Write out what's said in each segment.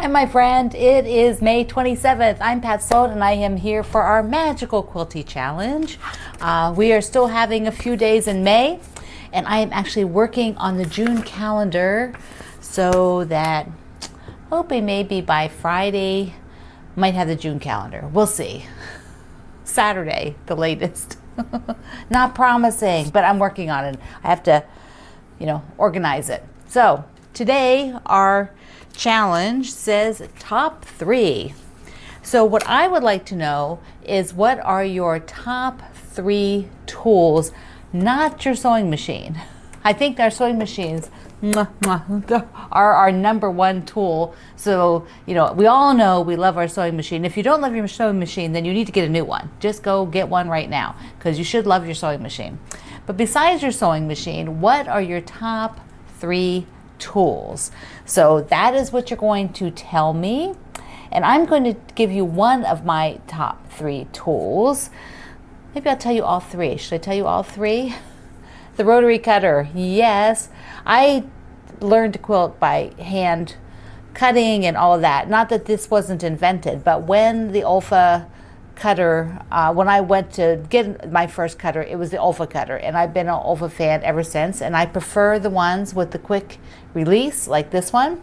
Hi, my friend. It is May 27th. I'm Pat Sloan, and I am here for our Magical Quilty Challenge. We are still having a few days in May, and I am actually working on the June calendar so that hoping maybe by Friday might have the June calendar. We'll see. Saturday, the latest. Not promising, but I'm working on it. I have to, organize it. So today our challenge says top 3. So what I would like to know is, what are your top 3 tools, not your sewing machine. I think our sewing machines are our number 1 tool. So, we all know we love our sewing machine. If you don't love your sewing machine, then you need to get a new one. Just go get one right now, because you should love your sewing machine. But besides your sewing machine, what are your top 3 tools? So that is what you're going to tell me. And I'm going to give you one of my top 3 tools. Maybe I'll tell you all 3. Should I tell you all 3? The rotary cutter, yes. I learned to quilt by hand cutting and all of that. Not that this wasn't invented, but when the Olfa cutter, when I went to get my first cutter, it was the Olfa cutter, and I've been an Olfa fan ever since, and I prefer the ones with the quick release like this one.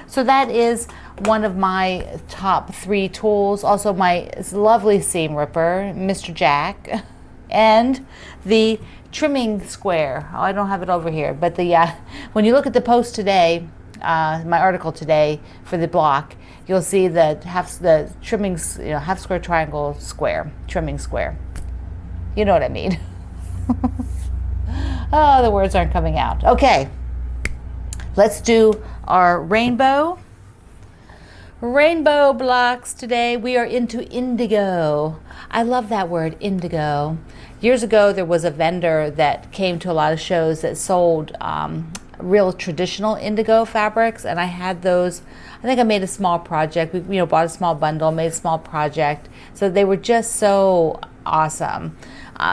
So that is one of my top 3 tools. Also my lovely seam ripper, Mr. Jack, and the trimming square. Oh, I don't have it over here, but the when you look at the post today, my article today for the block, you'll see the trimming, half square triangle square, trimming square. You know what I mean. Oh, the words aren't coming out. Okay, let's do our rainbow blocks today. We are into indigo. I love that word, indigo. Years ago, there was a vendor that came to a lot of shows that sold real traditional indigo fabrics, and I had those. I think I made a small project. We bought a small bundle, made a small project. So they were just so awesome.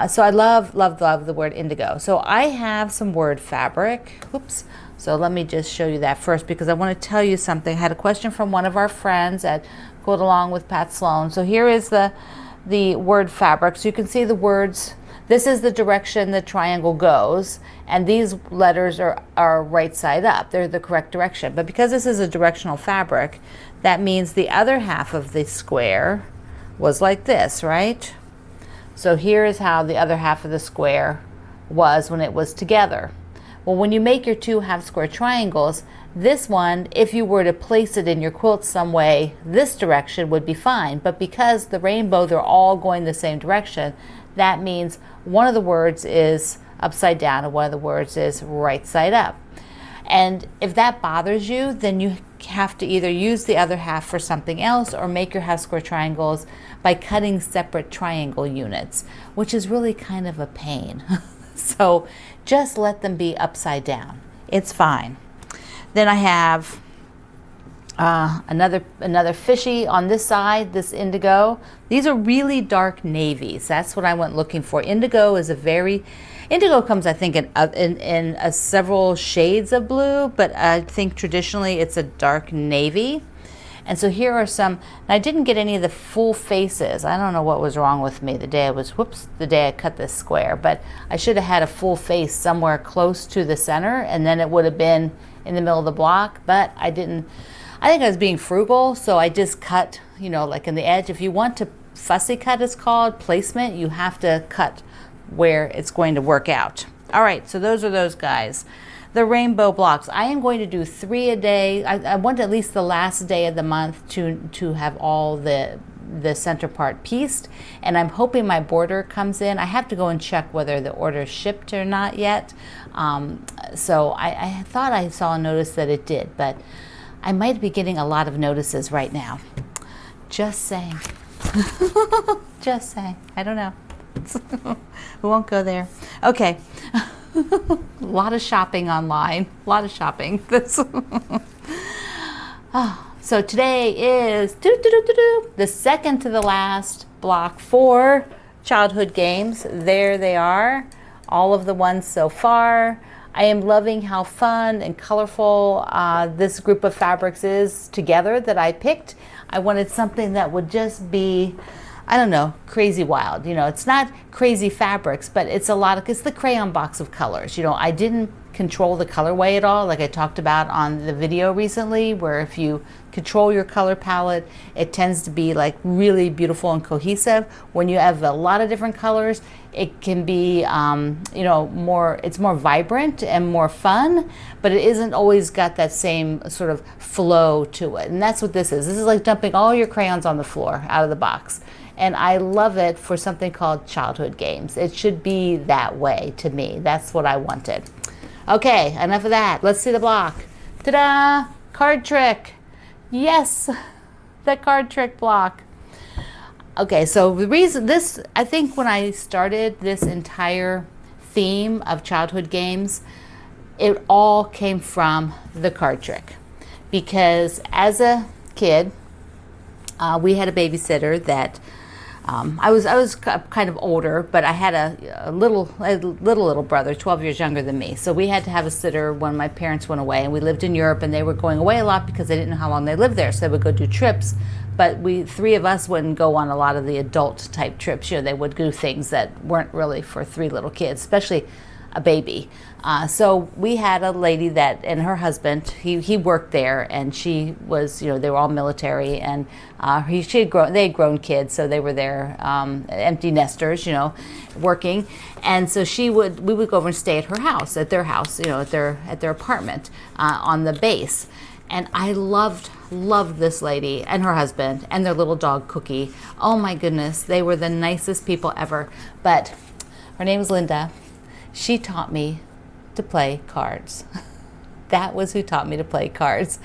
So I love the word indigo. So I have some word fabric. Oops. So let me just show you that first, because I want to tell you something. I had a question from one of our friends at Quilt Along with Pat Sloan. So here is the word fabric. So you can see the words. This is the direction the triangle goes, and these letters are right side up. They're the correct direction. But because this is a directional fabric, that means the other half of the square was like this, right? So here is how the other half of the square was when it was together. Well, when you make your 2 half square triangles, this one, if you were to place it in your quilt some way, this direction would be fine. But because the rainbow, they're all going the same direction, that means one of the words is upside down and one of the words is right side up. And if that bothers you, then you have to either use the other half for something else, or make your half square triangles by cutting separate triangle units, which is really kind of a pain. So just let them be upside down. It's fine. Then I have another fishy on this side, this indigo. These are really dark navies. That's what I went looking for. Indigo comes, I think, in several shades of blue, but I think traditionally it's a dark navy. And so here are some. I didn't get any of the full faces. I don't know what was wrong with me the day I cut this square, but I should have had a full face somewhere close to the center, and then it would have been in the middle of the block, but I didn't. I think I was being frugal, so I just cut, like in the edge. If you want to fussy cut, it's called placement, you have to cut where it's going to work out. All right, so those are those guys. The rainbow blocks. I am going to do 3 a day. I want at least the last day of the month to have all the center part pieced, and I'm hoping my border comes in. I have to go and check whether the order shipped or not yet. So I thought I saw a notice that it did, but I might be getting a lot of notices right now. Just saying. Just saying. I don't know. We won't go there. Okay. A lot of shopping online. A lot of shopping. So today is the second to the last block for childhood games. There they are. All of the ones so far. I am loving how fun and colorful this group of fabrics is together that I picked. I wanted something that would just be, I don't know, crazy wild. You know, it's not crazy fabrics, but it's the crayon box of colors. You know, I didn't control the colorway at all, like I talked about on the video recently, where if you control your color palette, it tends to be like really beautiful and cohesive. When you have a lot of different colors, it can be, you know, it's more vibrant and more fun, but it isn't always got that same sort of flow to it. And that's what this is. This is like dumping all your crayons on the floor out of the box. And I love it for something called childhood games. It should be that way to me. That's what I wanted. Okay, enough of that. Let's see the block. Ta-da! Card trick. Yes, the card trick block. Okay, so the reason this, I think when I started this entire theme of childhood games, it all came from the card trick. Because as a kid, we had a babysitter that I was kind of older, but I had a little brother, 12 years younger than me. So we had to have a sitter when my parents went away, and we lived in Europe, and they were going away a lot because they didn't know how long they lived there. So they would go do trips, but three of us wouldn't go on a lot of the adult type trips. You know, they would do things that weren't really for three little kids, especially a baby. So we had a lady that, and her husband, he worked there, and she was, you know, they were all military, and they had grown kids, so they were there, empty nesters, you know, working. And so we would go over and stay at her house, at their house, you know, at their apartment on the base. And I loved this lady and her husband and their little dog Cookie. Oh my goodness, they were the nicest people ever. But her name was Linda. She taught me to play cards. That was who taught me to play cards.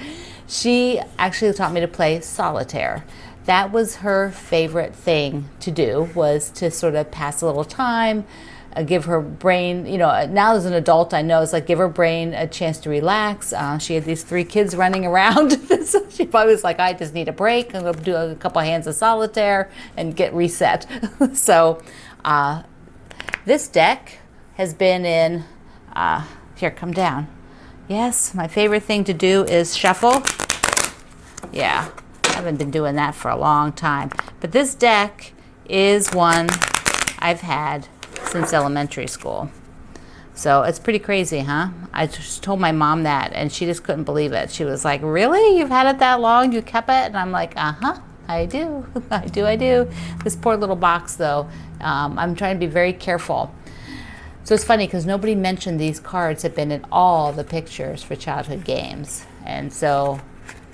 She actually taught me to play solitaire. That was her favorite thing to do, was to sort of pass a little time, give her brain, you know, now as an adult, I know it's like give her brain a chance to relax. She had these three kids running around. So she probably was like, I just need a break. I'm going to do a couple hands of solitaire and get reset. So this deck has been in, here, come down. Yes, my favorite thing to do is shuffle. Yeah, I haven't been doing that for a long time. But this deck is one I've had since elementary school. So it's pretty crazy, huh? I just told my mom that, and she just couldn't believe it. She was like, really? You've had it that long? You kept it? And I'm like, uh-huh, I do. I do. This poor little box, though, I'm trying to be very careful. So it's funny because nobody mentioned these cards have been in all the pictures for childhood games. And so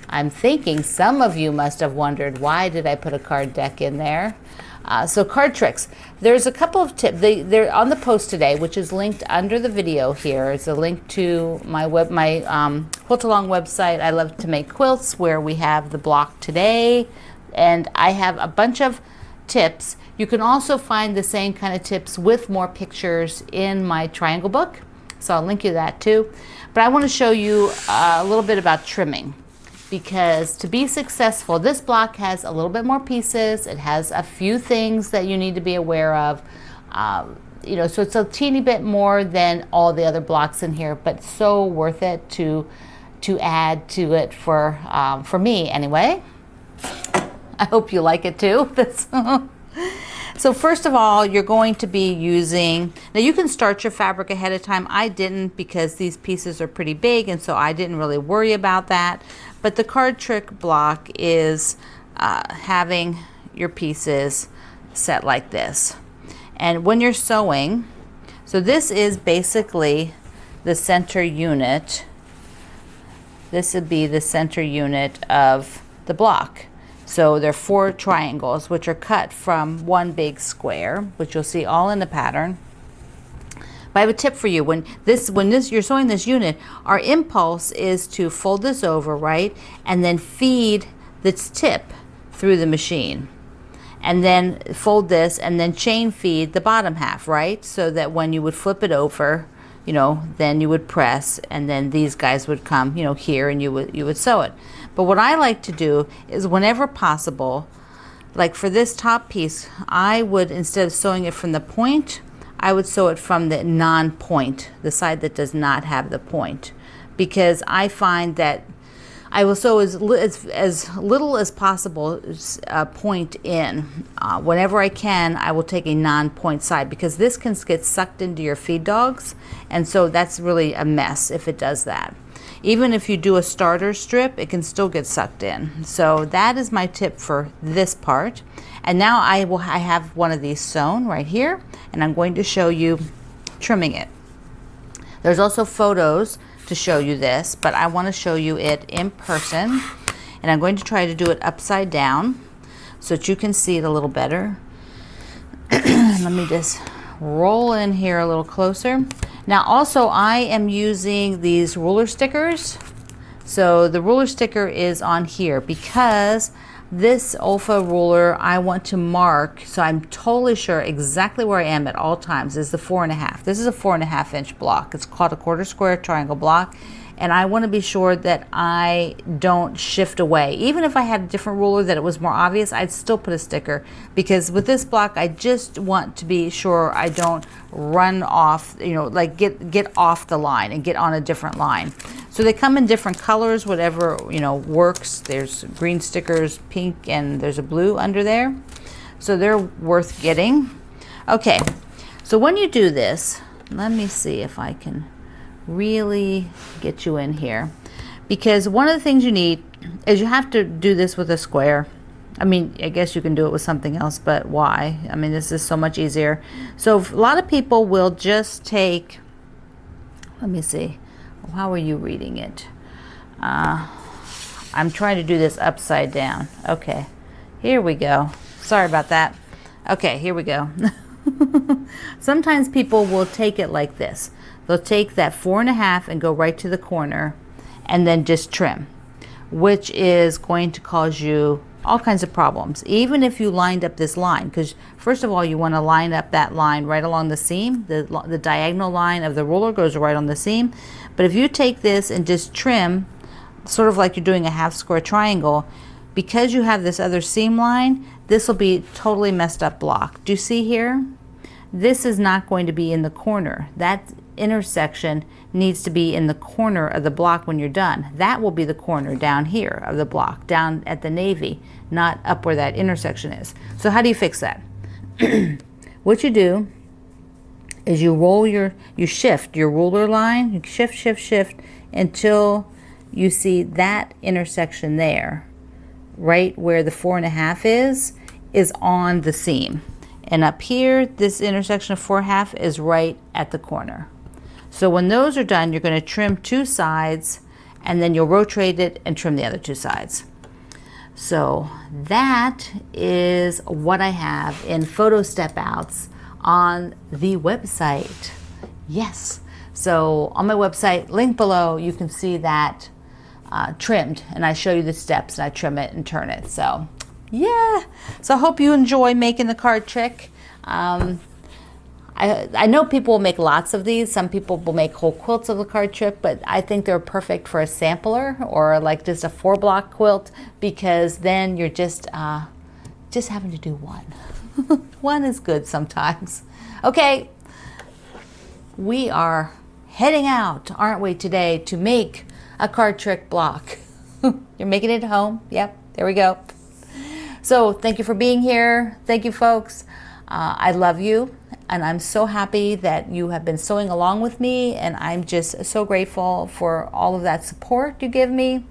I'm thinking some of you must have wondered, why did I put a card deck in there? So card tricks. There's a couple of tips. They're on the post today, which is linked under the video here. It's a link to my Quilt Along website. I love to make quilts, where we have the block today. And I have a bunch of tips. You can also find the same kind of tips with more pictures in my triangle book. So I'll link you that too. But I want to show you a little bit about trimming. Because to be successful, this block has a little bit more pieces. It has a few things that you need to be aware of. You know, so it's a teeny bit more than all the other blocks in here, but so worth it to add to it for me anyway. I hope you like it too. So first of all, you're going to be using, now you can start your fabric ahead of time. I didn't, because these pieces are pretty big, and so I didn't really worry about that. But the card trick block is having your pieces set like this. And when you're sewing, so this is basically the center unit. This would be the center unit of the block. So there are 4 triangles, which are cut from one big square, which you'll see all in the pattern. But I have a tip for you. When you're sewing this unit, our impulse is to fold this over, right? And then feed this tip through the machine. And then fold this and then chain feed the bottom half, right? So that when you would flip it over, you know, then you would press, and then these guys would come, you know, here, and you would sew it. But what I like to do is, whenever possible, like for this top piece, I would, instead of sewing it from the point, I would sew it from the non-point, the side that does not have the point, because I find that I will sew as little as possible point in. Whenever I can, I will take a non-point side, because this can get sucked into your feed dogs, and so that's really a mess if it does that. Even if you do a starter strip, it can still get sucked in. So that is my tip for this part. And now I have one of these sewn right here, and I'm going to show you trimming it. There's also photos to show you this, but I want to show you it in person, and I'm going to try to do it upside down so that you can see it a little better. Let me just roll in here a little closer. Now also, I am using these ruler stickers. So the ruler sticker is on here because this Olfa ruler I want to mark, so I'm totally sure exactly where I am at all times, is the 4.5. This is a 4.5 inch block. It's called a quarter square triangle block, and I want to be sure that I don't shift away. Even if I had a different ruler that it was more obvious, I'd still put a sticker, because with this block I just want to be sure I don't run off, you know, like get off the line and get on a different line. So they come in different colors, whatever, you know, works. There's green stickers, pink, and there's a blue under there. So they're worth getting. Okay, so when you do this, let me see if I can really get you in here, because one of the things you need is you have to do this with a square. I mean, I guess you can do it with something else, but why? I mean, this is so much easier. So a lot of people will just take, let me see, how are you reading it? I'm trying to do this upside down. Okay, here we go. Sorry about that. Okay, here we go. Sometimes people will take it like this. They'll take that 4.5 and go right to the corner and then just trim, which is going to cause you all kinds of problems, even if you lined up this line, because first of all, you want to line up that line right along the seam. The diagonal line of the ruler goes right on the seam. But if you take this and just trim, sort of like you're doing a half square triangle, because you have this other seam line, this will be totally messed up block. Do you see here? This is not going to be in the corner. That intersection needs to be in the corner of the block when you're done. That will be the corner down here of the block, down at the navy, not up where that intersection is. So how do you fix that? What you do is you shift your ruler line, you shift until you see that intersection there, right where the 4.5 is on the seam. And up here, this intersection of 4.5 is right at the corner. So when those are done, you're going to trim two sides, and then you'll rotate it and trim the other two sides. So that is what I have in photo step outs on the website. Yes. So on my website, link below, you can see that trimmed, and I show you the steps, and I trim it and turn it. So yeah. So I hope you enjoy making the card trick. I know people will make lots of these. Some people will make whole quilts of the card trick, but I think they're perfect for a sampler or like just a 4-block quilt, because then you're just having to do one. One is good sometimes. Okay, we are heading out, aren't we, today to make a card trick block. You're making it at home. Yep, there we go. So thank you for being here. Thank you, folks. I love you, and I'm so happy that you have been sewing along with me, and I'm just so grateful for all of that support you give me.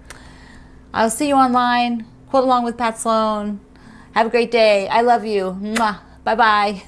I'll see you online. Quilt along with Pat Sloan. Have a great day. I love you. Mwah. Bye-bye.